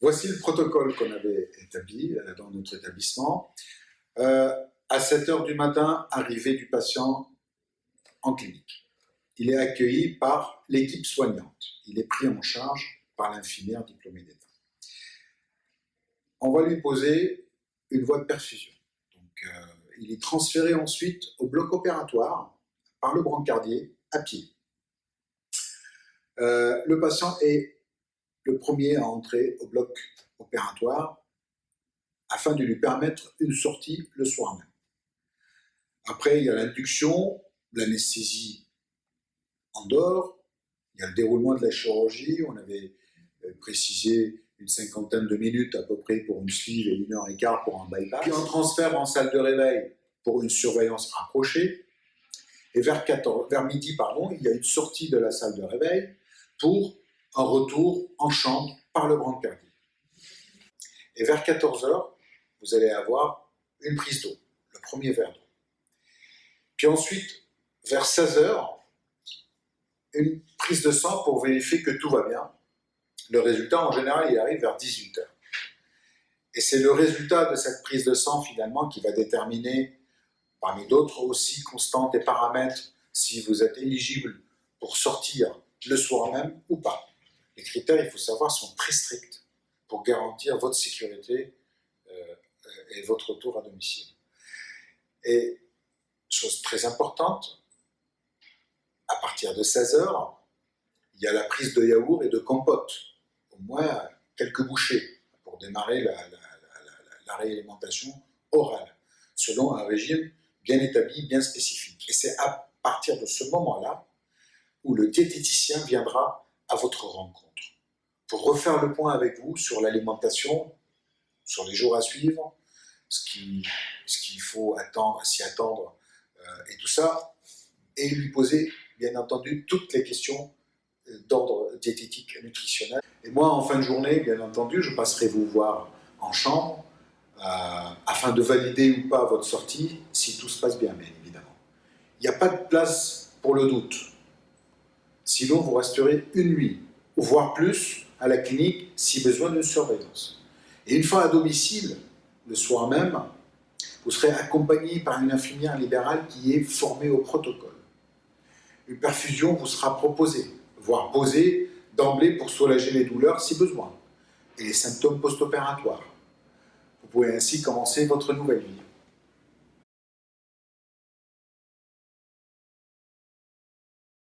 Voici le protocole qu'on avait établi dans notre établissement. À 7 heures du matin, arrivée du patient en clinique. Il est accueilli par l'équipe soignante. Il est pris en charge par l'infirmière diplômée d'État. On va lui poser une voie de perfusion. Donc, il est transféré ensuite au bloc opératoire par le brancardier à pied. Le patient est le premier à entrer au bloc opératoire afin de lui permettre une sortie le soir même. Après, il y a l'induction, l'anesthésie en dehors, il y a le déroulement de la chirurgie, on avait précisé une cinquantaine de minutes à peu près pour une sleeve et 1h15 pour un bypass. Puis on transfère en salle de réveil pour une surveillance rapprochée. Et vers midi, il y a une sortie de la salle de réveil pour un retour en chambre par le brancardier. Et vers 14h, vous allez avoir une prise d'eau, le premier verre d'eau. Puis ensuite, vers 16h, une prise de sang pour vérifier que tout va bien. Le résultat, en général, il arrive vers 18h. Et c'est le résultat de cette prise de sang, finalement, qui va déterminer, parmi d'autres aussi constantes et paramètres, si vous êtes éligible pour sortir le soir même ou pas. Les critères, il faut savoir, sont très stricts pour garantir votre sécurité et votre retour à domicile. Et, chose très importante, à partir de 16h, il y a la prise de yaourt et de compote, au moins quelques bouchées, pour démarrer la réalimentation orale, selon un régime bien établi, bien spécifique. Et c'est à partir de ce moment-là où le diététicien viendra à votre rencontre pour refaire le point avec vous sur l'alimentation, sur les jours à suivre, ce qu'il faut attendre, s'y attendre, et tout ça, et lui poser, bien entendu, toutes les questions d'ordre diététique, nutritionnel. Et moi, en fin de journée, bien entendu, je passerai vous voir en chambre, afin de valider ou pas votre sortie, si tout se passe bien, bien évidemment. Il n'y a pas de place pour le doute. Sinon, vous resterez une nuit, ou voire plus, à la clinique, si besoin d'une surveillance. Et une fois à domicile, le soir même, vous serez accompagné par une infirmière libérale qui est formée au protocole. Une perfusion vous sera proposée, voire posée d'emblée pour soulager les douleurs si besoin, et les symptômes post-opératoires. Vous pouvez ainsi commencer votre nouvelle vie.